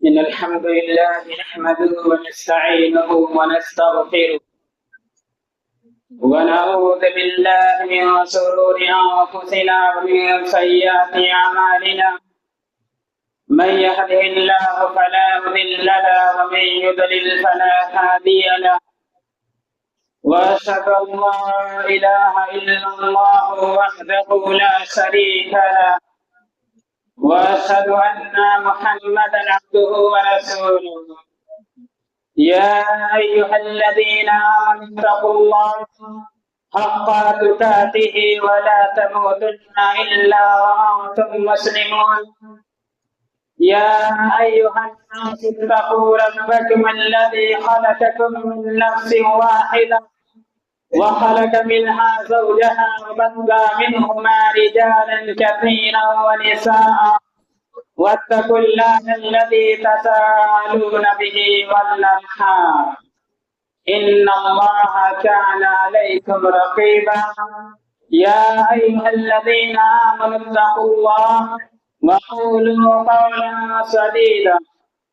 إن الحمد لله نحمده ونستعينه ونستغفره ونعوذ بالله من شرور أنفسنا ومن سيئات أعمالنا من يهده الله فلا مضل له ومن يضلل فلا هادي له وأشهد أن لا إله إلا الله وحده لا شريك له وأشهد أن محمدا عبده ورسوله يا أيها الذين آمنوا اتقوا الله حق تقاته ولا تموتن إلا وأنتم مسلمون يا أيها الناس اتقوا ربكم الذي خلقكم من نفس واحدة وخلق منها زوجها وبث منهما رجالا كثيرا ونساء واتقوا الله الذي تساءلون به والأرحام إن الله كان عليكم رقيبا يا أيها الذين آمنوا اتقوا الله وقولوا قولا سديدا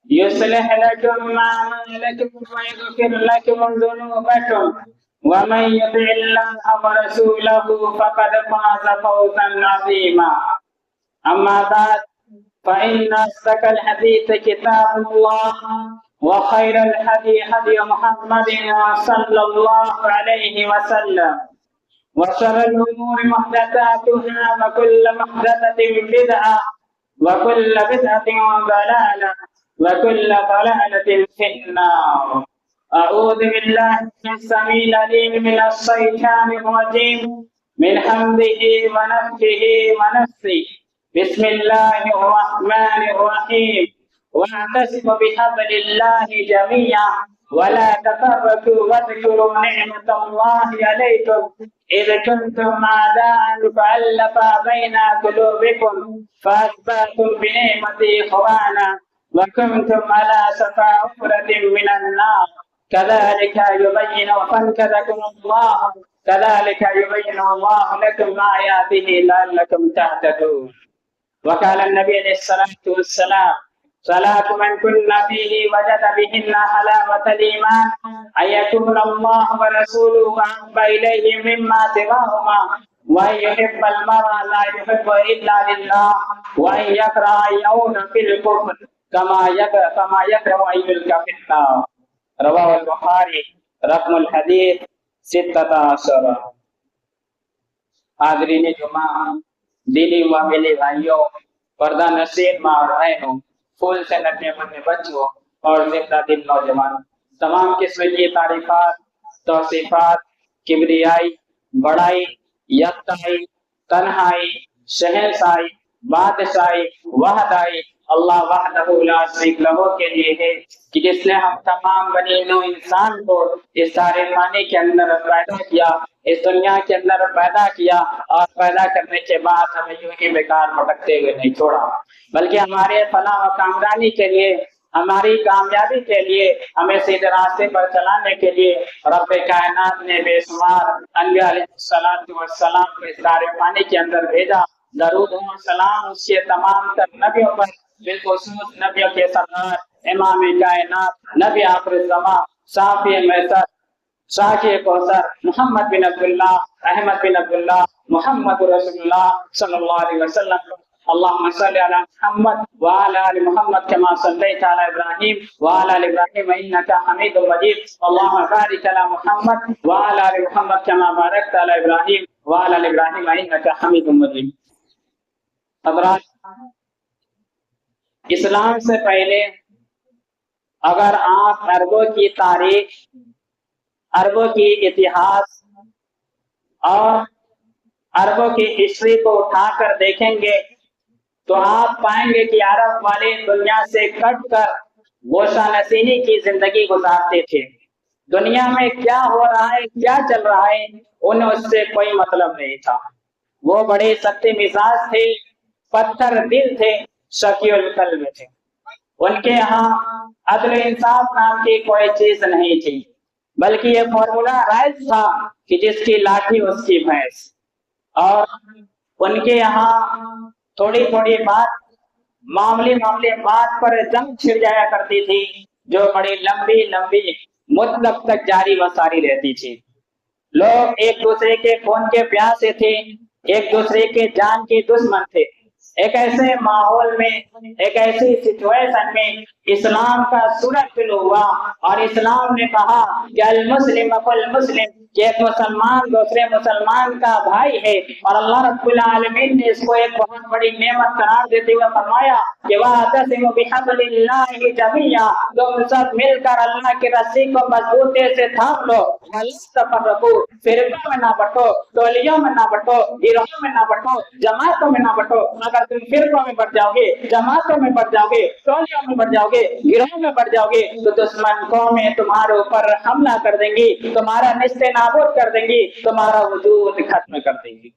يصلح لكم أعمالكم ويغفر لكم ذنوبكم ومن يطع الله ورسوله فقد فاز فوزا عظيما أما بعد فإن أصدق الحديث كتاب الله وخير الهدي هدي محمد صلى الله عليه وسلم وشر الأمور محدثاتها وكل محدثة بدعة وكل بدعة ضلالة وكل ضلالة في النار. أعوذ بالله السميع العليم من الشيطان الرجيم من حمده ونفخه ونفثه. بسم الله الرحمن الرحيم. واعتصموا بحبل الله جميعا ولا تفرقوا واذكروا نعمة الله عليكم إذ كنتم أعداء فألف بين قلوبكم فأصبحتم بنعمته إخوانا وكنتم على شفا حفرة من النار كذلك يبين الله لكم آياته لعلكم تهتدون. وقال النبي عليه الصلاة والسلام صلاة من كنا فيه وجد بهن حلاوة الإيمان أن يكون الله ورسوله أحب إليه مما سواهما وأن يحب المرء لا يحب إلا لله وأن يكره أن يعود في الكفر كما يكره أن يلقى في النار. رواه البخاري رقم الحديث 16. حاضرین جمعہ، دینی و ملی بھائیوں، پردہ نشین ماں اور بہنوں، پھول سے نٹے بنے بچوں اور زندہ دل نوجوانوں، تمام قسم کی تعریفات، توصیفات، کبریائی، بڑائی، یکتائی، تنہائی، شہنشاہی، بادشاہی، وحدائی اللہ وحدہ لا شریک لہ کے لیے ہے کہ جس نے ہم تمام بنی نوع انسان کو اس سارے پانی کے اندر پیدا کیا، اس دنیا کے اندر پیدا کیا اور پیدا کرنے کے بعد ہمیں یوں ہی بیکار بھٹکتے ہوئے نہیں چھوڑا، بلکہ ہمارے فلاح و کامرانی کے لیے، ہماری کامیابی کے لیے، ہمیں سیدھے راستے پر چلانے کے لیے رب کائنات نے بے شمار انبیاء علیہ السلام کو اس سارے پانی کے اندر بھیجا. درود و سلام اس کے تمام تر نبیوں پر، بالخصوص نبیوں کے سردار امام کائنات نبی آخر الزمان صافی میسر شاکی کوثر محمد بن عبداللہ احمد بن عبداللہ محمد رسول اللہ صلی اللہ علیہ وسلم. اللهم صل على محمد وعلى ال محمد كما صليت على ابراهيم وعلى ال ابراهيم انك حميد مجيد. اللهم بارك على محمد وعلى ال محمد كما باركت على ابراهيم وعلى ال ابراهيم انك حميد مجيد. حضرات، اسلام سے پہلے اگر آپ عربوں کی تاریخ، عربوں کی اتہاس اور عربوں کی ہسٹری کو اٹھا کر دیکھیں گے تو آپ پائیں گے کہ عرب والے دنیا سے کٹ کر گوشہ نشینی کی زندگی گزارتے تھے. دنیا میں کیا ہو رہا ہے، کیا چل رہا ہے، انہیں اس سے کوئی مطلب نہیں تھا. وہ بڑے سخت مزاج تھے، پتھر دل تھے، شقی القلب تھے. ان کے ہاں عدل و انصاف نام کی کوئی چیز نہیں تھی، بلکہ یہ فارمولا رائج تھا کہ جس کی لاٹھی اس کی بھینس. اور ان کے یہاں تھوڑی تھوڑی بات معمولی معمولی بات پر جنگ چھڑ جایا کرتی تھی جو بڑی لمبی لمبی مدت تک جاری و ساری رہتی تھی۔ لوگ ایک دوسرے کے خون کے پیاسے تھے، ایک دوسرے کے جان کے دشمن تھے۔ ایک ایسے ماحول میں، ایک ایسی سچویشن میں اسلام کا سورج شروع ہوا اور اسلام نے کہا کہ المسلم فالمسلم، کہ ایک مسلمان دوسرے مسلمان کا بھائی ہے، اور اللہ رب العالمین نے اس کو ایک بہت بڑی نعمت قرار دیتے ہوئے فرمایا کہ وَاعْتَصِمُوا بِحَبْلِ اللَّهِ جَمِيعًا، تم سب مل کر اللہ کی رسی کو مضبوطی سے تھام لو، وَلَا تَفَرَّقُوا، فرقوں میں نہ بٹو، ٹولیوں میں نہ بٹو، گروہوں میں نہ بٹو، جماعتوں میں نہ بٹو۔ اگر تم فرقوں میں بٹ جاؤ گے، جماعتوں میں بٹ جاؤ گے، ٹولیوں میں بٹ جاؤ گے، گروہوں میں بٹ جاؤ گے، تو دشمن قومیں تمہارے اوپر حملہ کر دیں گی، تمہارا نیست نابود کر دیں گی، تمہارا وجود ختم کر دیں گی۔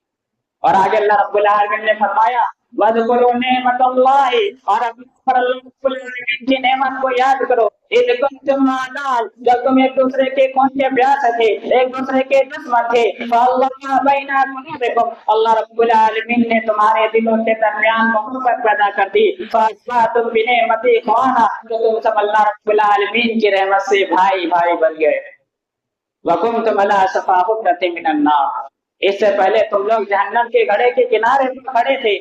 اور آگے اللہ رب العالمین نے فرمایا وَاذْكُرُوا نِعْمَتَ اللَّهِ، اور پر اللہ رب العالمین کی نعمت کو یاد کرو، اِذْ كُنتُمْ أَعْدَاءً، جب تم ایک دوسرے کے خون کے پیاسے تھے، ایک دوسرے کے دشمن تھے، فَأَلَّفَ بَيْنَ قُلُوبِكُمْ، اللہ رب العالمین نے تمہارے دلوں کے درمیان محبت پیدا کر دی، فَأَصْبَحْتُمْ بِنِعْمَتِهِ إِخْوَانًا، تو تم سب اللہ رب العالمین کی رحمت سے بھائی بھائی بن گئے۔ وَكُنْتُمْ عَلَىٰ شَفَا حُفْرَةٍ مِّنَ النَّارِ، اس سے پہلے تم لوگ جہنم کے گڑھے کے کنارے پر کھڑے تھے،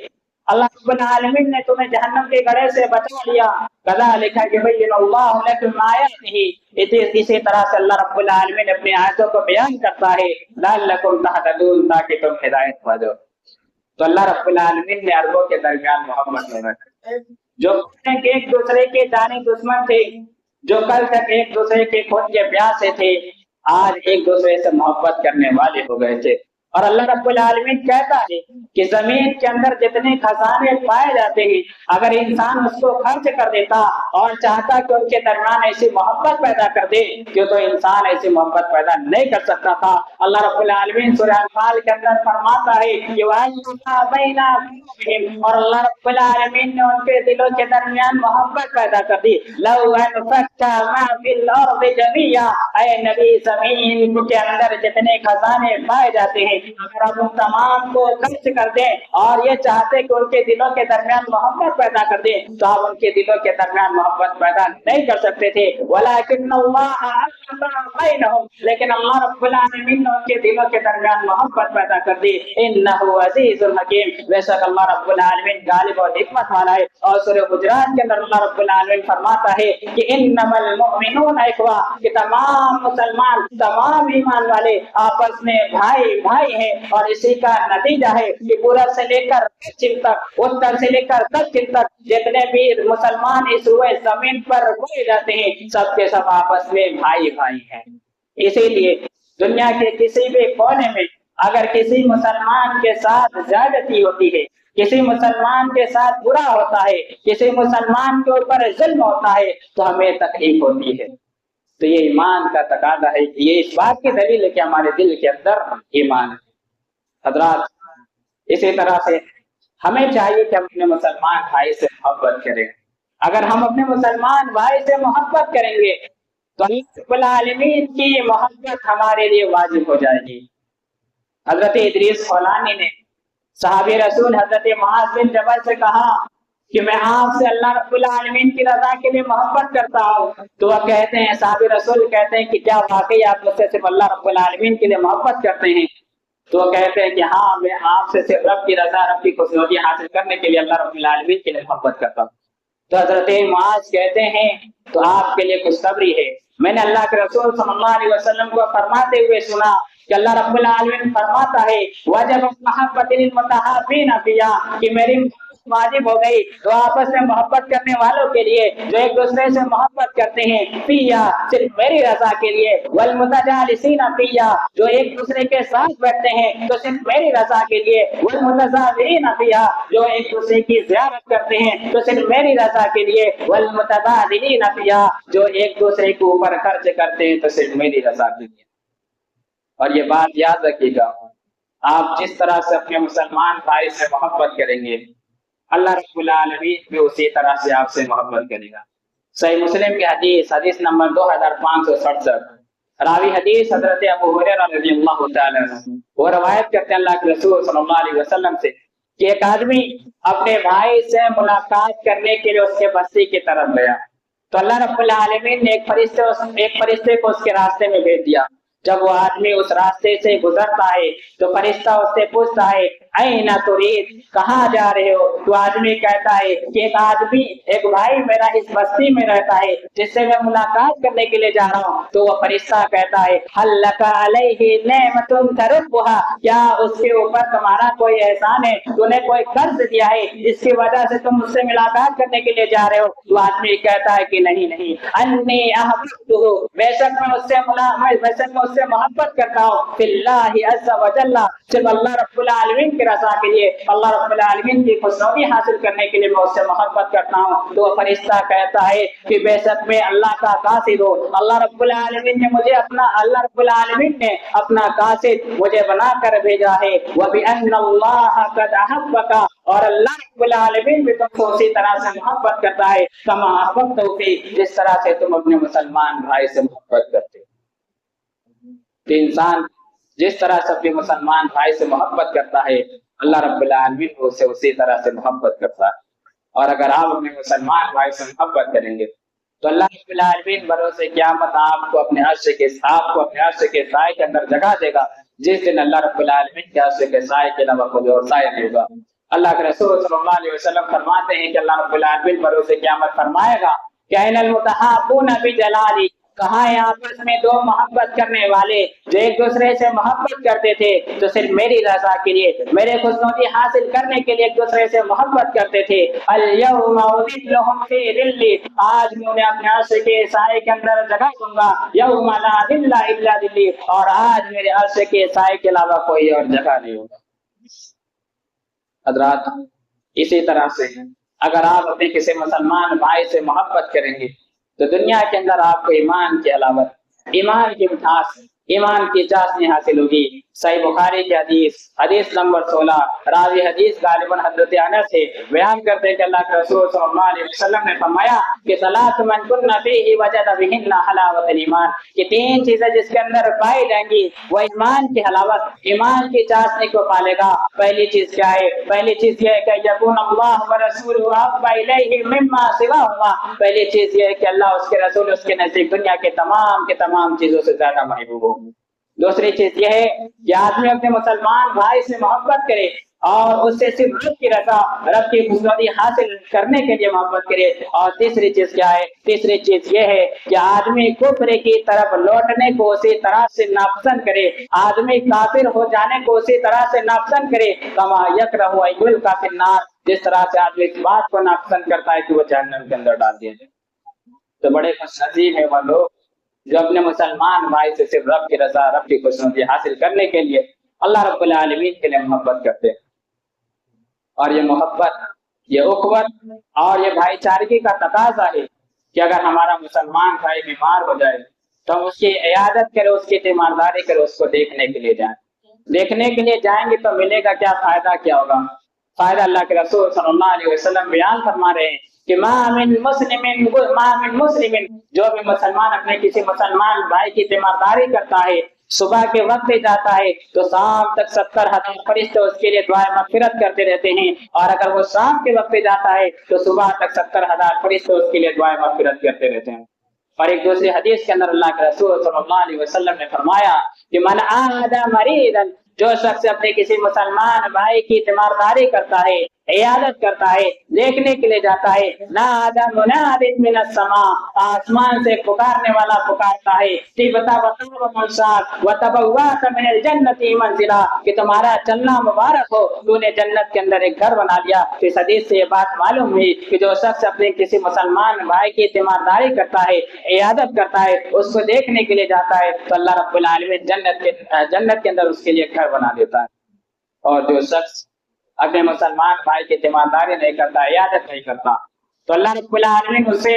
اللہ رب العالمین نے تمہیں جہنم کے گڑھے سے بچا لیا۔ كَذَٰلِكَ يُبَيِّنُ اللَّهُ لَكُمْ آيَاتِهِ، اسی طرح سے اللہ رب العالمین اپنی آیتوں کو بیان کرتا ہے لَعَلَّكُمْ تَهْتَدُونَ، تاکہ تم ہدایت پاؤ۔ تو اللہ رب العالمین نے عربوں کے درمیان محبت میں رکھا، جو ایک دوسرے کے جانی دشمن تھے، جو کل تک ایک دوسرے کے خون کے پیاسے تھے، آج ایک دوسرے سے محبت کرنے والے ہو گئے تھے۔ اور اللہ رب العالمین کہتا ہے کہ زمین کے اندر جتنے خزانے پائے جاتے ہیں، اگر انسان اس کو خرچ کر دیتا اور چاہتا کہ ان کے درمیان ایسی محبت پیدا کر دے، کہ تو انسان ایسی محبت پیدا نہیں کر سکتا تھا۔ اللہ رب العالمین سورہ انفال کے اندر فرماتا ہے کہ وَأَلَّفَ بَيْنَ قُلُوبِهِمْ، اور اللہ رب العالمین نے ان کے دلوں کے درمیان محبت پیدا کر دی۔ لَوْ أَنفَقْتَ مَا فِي الْأَرْضِ جَمِيعًا، اے نبی زمین کے اندر جتنے خزانے پائے جاتے ہیں، اگر ہم ان تمام کو خرچ کر دیں اور یہ چاہتے کہ ان کے دلوں کے درمیان محبت پیدا کر دیں، تو آپ ان کے دلوں کے درمیان محبت پیدا نہیں کر سکتے تھے۔ وَلَٰكِنَّ اللَّهَ أَلَّفَ بَيْنَهُمْ، لیکن اللہ رب العالمین نے ان کے دلوں کے درمیان محبت پیدا کر دی۔ إِنَّهُ عَزِيزٌ حَكِيمٌ، بے شک اللہ رب العالمین غالب اور حکمت والا ہے۔ اور سورہ حجرات کے اندر اللہ رب العالمین فرماتا ہے کہ إِنَّمَا الْمُؤْمِنُونَ إِخْوَةٌ، کہ تمام مسلمان، تمام ایمان والے آپس میں بھائی بھائی ہیں، اور اسی کا نتیجہ ہے کہ پورب سے لے کر پچھم تک، اتر سے لے کر دکن تک جتنے بھی مسلمان اس روئے زمین پر بوئے جاتے ہیں، سب کے سب آپس میں بھائی بھائی ہیں۔ اسی لیے دنیا کے کسی بھی کونے میں اگر کسی مسلمان کے ساتھ زیادتی ہوتی ہے، کسی مسلمان کے ساتھ برا ہوتا ہے، کسی مسلمان کے اوپر ظلم ہوتا ہے، تو ہمیں تکلیف ہوتی ہے۔ تو یہ ایمان کا تقاضا ہے، یہ اس بات کی دلیل ہے کہ ہمارے دل کے اندر ایمان ہے۔ حضرات، اسی طرح سے ہمیں چاہیے کہ ہم اپنے مسلمان بھائی سے محبت کریں۔ اگر ہم اپنے مسلمان بھائی سے محبت کریں گے تو اللہ رب العالمین کی محبت ہمارے لیے واجب ہو جائے گی۔ حضرت ادریس خولانی نے صحابی رسول حضرت معاذ بن جبل سے کہا کہ میں آپ سے اللہ رب العالمین کی رضا کے لیے محبت کرتا ہوں، تو وہ کہتے ہیں، صحابی رسول کہتے ہیں کہ کیا واقعی آپ مجھ سے صرف اللہ رب العالمین کے لیے محبت کرتے ہیں؟ تو وہ کہتے ہیں کہ ہاں، میں آپ سے صرف رب کی رضا، رب کی خوشنودی حاصل کرنے کے لیے اللہ رب العالمین کے لیے محبت کرتا ہوں۔ تو حضرت معاذ کہتے ہیں تو آپ کے لیے خوشخبری ہے، میں نے اللہ کے رسول صلی اللہ علیہ وسلم کو فرماتے ہوئے سنا کہ اللہ رب العالمین فرماتا ہے وَجَبَ مَحَبَّةِ لِلْمُتَحَابِّينَ فِيهَا، کہ میری واجب ہو گئی تو آپس میں محبت کرنے والوں کے لیے جو ایک دوسرے سے محبت کرتے ہیں، فِيهَا، صرف میری رضا کے لیے، وَالْمُتَجَالِسِينَ فِيهَا، جو ایک دوسرے کے ساتھ بیٹھتے ہیں تو صرف میری رضا کے لیے، وَالْمُتَزَاوِرِينَ فِيهَا، جو ایک دوسرے کی زیارت کرتے ہیں تو صرف میری رضا کے لیے، وَالْمُتَبَادِلِينَ فِيهَا، جو ایک دوسرے کے اوپر خرچ کرتے ہیں تو صرف میری رضا کے لیے۔ اور یہ بات یاد رکھیے گا، آپ جس طرح سے اپنے مسلمان بھائی سے محبت کریں گے، اللہ رب العالمین بھی اسی طرح سے آپ سے محبت کرے گا۔ صحیح مسلم کی حدیث نمبر 2567، راوی حدیث حضرت ابو ہریرہ رضی اللہ تعالی عنہ، وہ روایت کرتے ہیں اللہ کے رسول صلی اللہ علیہ وسلم سے کہ ایک آدمی اپنے بھائی سے ملاقات کرنے کے لیے اس کے بستی کی طرف گیا، تو اللہ رب العالمین نے ایک فرشتے کو اس کے راستے میں بھیج دیا۔ جب وہ آدمی اس راستے سے گزرتا ہے تو فرشتہ اس سے پوچھتا ہے اینا ترید، کہاں جا رہے ہو؟ تو آدمی کہتا ہے کہ ایک بھائی میرا اس بستی میں رہتا ہے جس سے میں ملاقات کرنے کے لیے جا رہا ہوں۔ تو وہ فرشتہ کہتا ہے حل لک علیہ نعمت تربھا، کیا اس کے اوپر تمہارا کوئی احسان ہے، تو نے کوئی قرض دیا ہے جس کی وجہ سے تم اس سے ملاقات کرنے کے لیے جا رہے ہو؟ تو آدمی کہتا ہے کہ نہیں، انی احببتہ، بے شک میں اس سے محبت کرتا ہوں، فی اللہ عز و جل، صرف اللہ رب العالمین کی رضا کے لیے، اللہ رب العالمین کی خوشنودی حاصل کرنے کے لیے میں اس سے محبت کرتا ہوں۔ تو فرشتہ کہتا ہے کہ بے شک میں اللہ کا قاصد ہوں، اللہ رب العالمین نے اپنا قاصد مجھے بنا کر بھیجا ہے، وَبِأَنَّ اللَّهَ قَدْ أَحَبَّكَ، اور اللہ رب العالمین بھی تم کو اسی طرح سے محبت کرتا ہے، کما احببتہ فی، جس طرح سے تم اپنے مسلمان بھائی سے محبت کرتے ہو۔ کہ انسان جس طرح سے اپنے مسلمان بھائی سے محبت کرتا ہے، اللہ رب العالمین کو اسے اسی طرح سے محبت کرتا ہے۔ اور اگر آپ اپنے مسلمان بھائی سے محبت کریں گے تو اللہ رب العالمین بروز قیامت آپ کو اپنے عرش کے سائے کے اندر جگہ دے گا، جس دن اللہ رب العالمین کے عرش کے سائے کے علاوہ کوئی اور سایہ نہیں ہوگا۔ اللہ کے رسول صلی اللہ علیہ وسلم فرماتے ہیں کہ اللہ رب العالمین بروز قیامت فرمائے گا کہ این المتحابون بجلالی، کہاں ہے آپس میں دو محبت کرنے والے جو ایک دوسرے سے محبت کرتے تھے تو صرف میری رضا کے لیے، میرے خوشنودی حاصل کرنے کے لیے ایک دوسرے سے محبت کرتے تھے۔ الیوم اذلھم فی ذلی، آج میں انہیں اپنے عرش کے سائے کے اندر جگہ دوں گا، یوم لا ذل الا ذلی، اور آج میرے عرش کے سائے کے علاوہ کوئی اور جگہ نہیں ہوگا۔ حضرات، اسی طرح سے اگر آپ اپنے کسی مسلمان بھائی سے محبت کریں گے تو دنیا کے اندر آپ کو ایمان کی حلاوت، ایمان کی مٹھاس، ایمان کی چاشنی حاصل ہوگی۔ صحیح بخاری کی حدیث نمبر 16، راوی حدیث غالباً حضرت انس سے بیان کرتے ہیں کہ اللہ کے رسول صلی اللہ علیہ وسلم نے فرمایا کہ ثلاث من کن فیہ وجد بہن حلاوت الایمان، کہ تین چیزیں جس کے اندر پائی جائیں گی وہ ایمان کی حلاوت، ایمان کی چاشنی کو پالے گا۔ پہلی چیز کیا ہے؟ پہلی چیز یہ ہے کہ یکون اللہ ورسولہ احب الیہ مما سواہما، پہلی چیز یہ ہے کہ اللہ، اس کے رسول اس کے نزدیک دنیا کے تمام چیزوں سے زیادہ محبوب ہو۔ دوسری چیز یہ ہے کہ آدمی اپنے مسلمان بھائی سے محبت کرے اور اس سے صرف رب کی رضا، رب کی خوشنودی حاصل کرنے کے لیے محبت کرے۔ اور تیسری چیز کیا ہے؟ تیسری چیز یہ ہے کہ آدمی کفر کی طرف لوٹنے کو اسی طرح سے ناپسند کرے، آدمی کافر ہو جانے کو اسی طرح سے ناپسند کرے، کما یکرہ ان یلقی فی النار، جس طرح سے آدمی اس بات کو ناپسند کرتا ہے کہ وہ جہنم کے اندر ڈال دیا جائے۔ تو بڑے خوش نصیب ہیں وہ لوگ جو اپنے مسلمان بھائی سے صرف رب کی رضا، رب کی خوشنودی حاصل کرنے کے لیے اللہ رب العالمین کے لیے محبت کرتے ہیں۔ اور یہ محبت، یہ اخوت اور یہ بھائی چارگی کا تقاضا ہے کہ اگر ہمارا مسلمان بھائی بیمار ہو جائے تو ہم اس کی عیادت کریں، اس کی تیمارداری کریں، اس کو دیکھنے کے لیے جائیں۔ دیکھنے کے لیے جائیں گے تو ملے گا کیا؟ فائدہ کیا ہوگا؟ فائدہ اللہ کے رسول صلی اللہ علیہ وسلم بیان فرما رہے ہیں کہ ما من مسلم، جو بھی مسلمان اپنے کسی مسلمان بھائی کی تیمارداری کرتا ہے، صبح کے وقت جاتا ہے تو شام تک 70,000 فرشتے اس کے لیے دعائیں مغفرت کرتے رہتے ہیں، اور اگر وہ شام کے وقت جاتا ہے تو صبح تک 70,000 فرشتے اس کے لیے دعائیں مغفرت کرتے رہتے ہیں۔ اور ایک دوسری حدیث کے اندر اللہ کے رسول صلی اللہ علیہ وسلم نے فرمایا کہ من عاد مریضا، جو شخص اپنے کسی مسلمان بھائی کی تیمارداری کرتا ہے، عیادت کرتا ہے، دیکھنے کے لیے جاتا ہے، نادى مناد من السماء، آسمان سے پکارنے والا پکارتا ہے، وتبوأت من الجنة منزلا، کہ تمہارا چلنا مبارک ہو، تو نے جنت کے اندر ایک گھر بنا لیا۔ اس حدیث سے یہ بات معلوم ہوئی کہ جو شخص اپنے کسی مسلمان بھائی کی تیمارداری کرتا ہے، عیادت کرتا ہے، اس کو دیکھنے کے لیے جاتا ہے، تو اللہ رب العالمین جنت کے اندر اس کے لیے گھر بنا دیتا ہے۔ اور جو شخص اپنے مسلمان بھائی کی تیمارداری نہیں کرتا، عیادت نہیں کرتا، تو اللہ رب العالمین اسے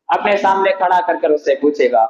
اپنے سامنے کھڑا کر اس سے پوچھے گا،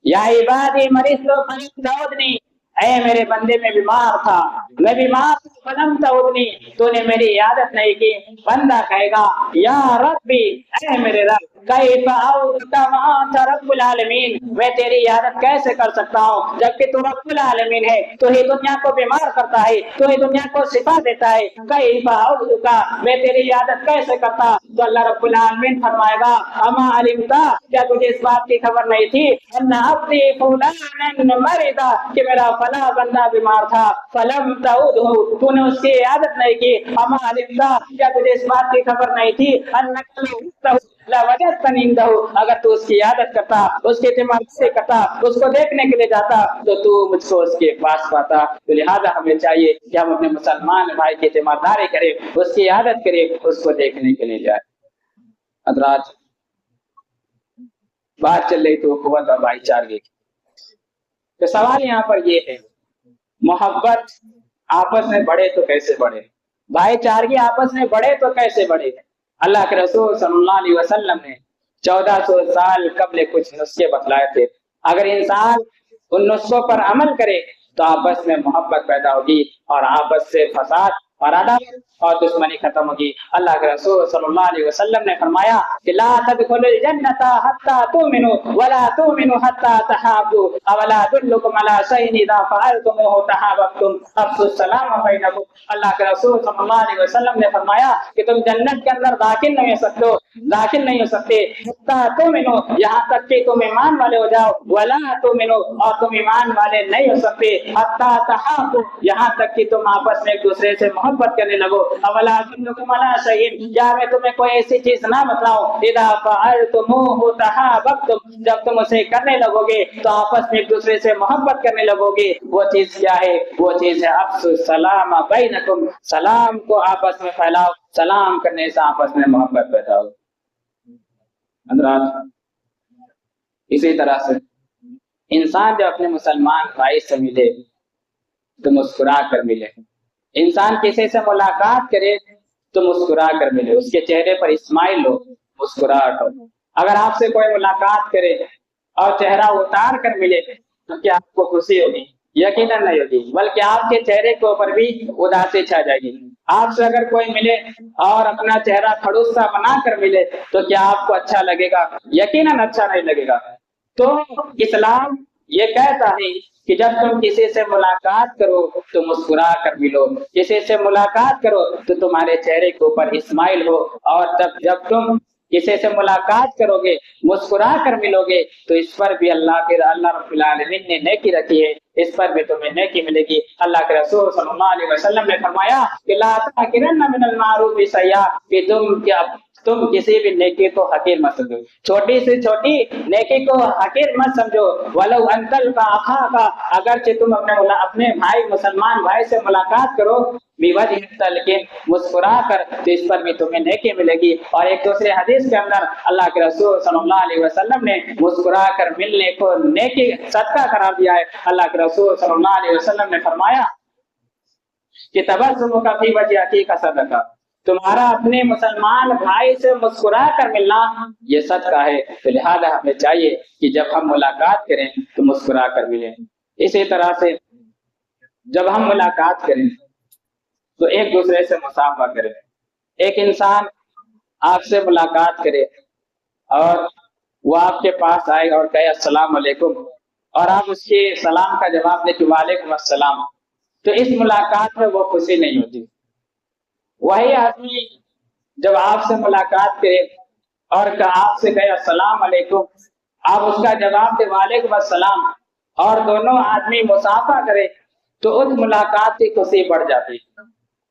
یا عبادی مرضت فلم تعودنی، اے میرے بندے میں بیمار تھا، میں بیمار تھا، فلم تعودنی، تو نے میری عیادت نہیں کی۔ بندہ کہے گا یا ربی، اے میرے رب، کیف اعودک وانت رب العالمین، میں تیری عیادت کیسے کر سکتا ہوں جبکہ تو رب العالمین ہے، تو ہی دنیا کو بیمار کرتا ہے، تو ہی دنیا کو شفا دیتا ہے، کیف اعودک، میں تیری عیادت کیسے کرتا؟ تو اللہ رب العالمین فرمائے گا اما علمتا، کیا تجھے اس بات کی خبر نہیں تھی ان عبدی فلانا مرضا، کہ میرا فلاں بندہ بیمار تھا، فلم تعودہ، تو نے اس کی عیادت نہیں کی۔ اما علمتا، کیا تجھے اس بات کی خبر نہیں تھی انک لوجدتنی عندہ، اگر تو اس کی عیادت کرتا، اس کی تیمارداری کرتا، اس کو دیکھنے کے لیے جاتا، تو تو مجھ کو اس کے پاس پاتا۔ تو لہٰذا ہمیں چاہیے کہ ہم اپنے مسلمان بھائی کی تیمارداری کریں، اس کی عیادت کریں، اس کو دیکھنے کے لیے جائے۔ حضرات، بات چل رہی تو قوت اور بھائی چارگی کی، تو سوال یہاں پر یہ ہے محبت آپس میں بڑھے تو کیسے بڑھے، بھائی چارگی آپس میں بڑھے تو کیسے بڑھے؟ اللہ کے رسول صلی اللہ علیہ وسلم نے 1400 سال قبل کچھ نسخے بتلائے تھے، اگر انسان ان نسخوں پر عمل کرے تو آپس میں محبت پیدا ہوگی اور آپس سے فساد اور عداوت اور دشمنی ختم ہوگی۔ اللہ کے رسول صلی اللہ علیہ وسلم نے فرمایا کہ لا تدخلوا الجنۃ حتى تؤمنوا ولا تؤمنوا حتى تحابوا، اولا ادلکم علی شیء اذا فعلتموه تحاببتم افشوا السلام بینکم۔ اللہ کے رسول صلی اللہ علیہ وسلم نے فرمایا کہ تم جنت کے اندر داخل نہیں ہو سکتے حتى تؤمنوا، یہاں تک کہ تم ایمان والے ہو جاؤ، ولا تؤمنوا، اور تم ایمان والے نہیں ہو سکتے حتى تحابوا، یہاں تک کہ تم آپس میں ایک دوسرے سے محبت کرنے لگو۔ اولا ادلکم علی شیء، یا میں تمہیں کوئی ایسی چیز نہ بتلاؤں اذا فعلتموه تحاببتم، جب تم اسے کرنے لگو گے تو آپس میں ایک دوسرے سے محبت کرنے لگو گے۔ وہ چیز کیا ہے؟ وہ چیز ہے افشوا السلام بینکم، سلام کو آپس میں پھیلاؤ، سلام کرنے سے آپس میں محبت پیدا ہو۔ حضرات، اسی طرح سے انسان جب اپنے مسلمان بھائی سے ملے تو مسکرا کر ملے، انسان کسی سے ملاقات کرے تو مسکرا کر ملے، اس کے چہرے پر اسمائل ہو، مسکراہٹ ہو۔ اگر آپ سے کوئی ملاقات کرے اور چہرہ اتار کر ملے تو کیا آپ کو خوشی ہوگی؟ یقیناً نہیں ہوگی، بلکہ آپ کے چہرے کے اوپر بھی اداسی چھا جائے گی۔ آپ سے اگر کوئی ملے اور اپنا چہرہ کھڑوس سا بنا کر ملے تو کیا آپ کو اچھا لگے گا؟ یقیناً اچھا نہیں لگے گا۔ تو اسلام یہ کہتا ہے کہ جب تم کسی سے ملاقات کرو تو مسکرا کر ملو، کسی سے ملاقات کرو تو تمہارے چہرے کے اوپر اسمائل ہو، اور جب تم کسی سے ملاقات کرو گے، مسکرا کر ملو گے، تو اس پر بھی اللہ رب العالمین نے نیکی رکھی ہے، اس پر بھی تمہیں نیکی ملے گی۔ اللہ کے رسول صلی اللہ علیہ وسلم نے فرمایا کہ لا تحقرن من المعروف شیئا، کہ تم کسی بھی نیکی کو حقیر مت سمجھو، چھوٹی سے چھوٹی نیکی کو حقیر مت سمجھو، ولو ان تلقى اخاك، اگرچہ تم اپنے بھائی مسلمان بھائی سے ملاقات کرو بوجہ تلقین، مسکرا کر، تو اس پر بھی تمہیں نیکی ملے گی۔ اور ایک دوسرے حدیث کے اندر اللہ کے رسول صلی اللہ علیہ وسلم نے مسکرا کر ملنے کو نیکی صدقہ قرار دیا ہے۔ اللہ کے رسول صلی اللہ علیہ وسلم نے فرمایا کہ تبسمک فی وجہ اخیک صدقہ، تمہارا اپنے مسلمان بھائی سے مسکرا کر ملنا یہ صدقہ ہے۔ تو لہذا ہمیں چاہیے کہ جب ہم ملاقات کریں تو مسکرا کر ملیں۔ اسی طرح سے جب ہم ملاقات کریں تو ایک دوسرے سے مصافحہ کریں۔ ایک انسان آپ سے ملاقات کرے اور وہ آپ کے پاس آئے اور کہے السلام علیکم، اور آپ اس کے سلام کا جواب دیں کہ وعلیکم السلام، تو اس ملاقات میں وہ خوشی نہیں ہوتی۔ وہی آدمی جب آپ سے ملاقات کرے اور آپ سے کہے السلام علیکم، آپ اس کا جواب دیں وعلیکم السلام، اور دونوں آدمی مصافحہ کرے تو اس ملاقات کی خوشی بڑھ جاتی۔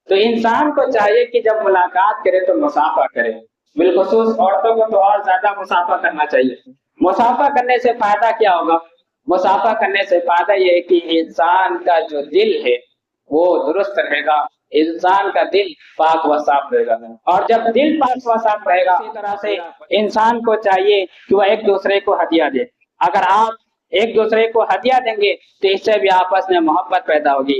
تو انسان کو چاہیے کہ جب ملاقات کرے تو مصافحہ کرے، بالخصوص عورتوں کو تو اور زیادہ مصافحہ کرنا چاہیے۔ مصافحہ کرنے سے فائدہ کیا ہوگا؟ مصافحہ کرنے سے فائدہ یہ ہے کہ انسان کا جو دل ہے وہ درست رہے گا، انسان کا دل پاک و صاف رہے گا، اور جب دل پاک و صاف رہے گا، اسی طرح سے انسان کو چاہیے کہ وہ ایک دوسرے کو ہدیہ دے۔ اگر آپ ایک دوسرے کو ہدیہ دیں گے تو اس سے بھی آپس میں محبت پیدا ہوگی،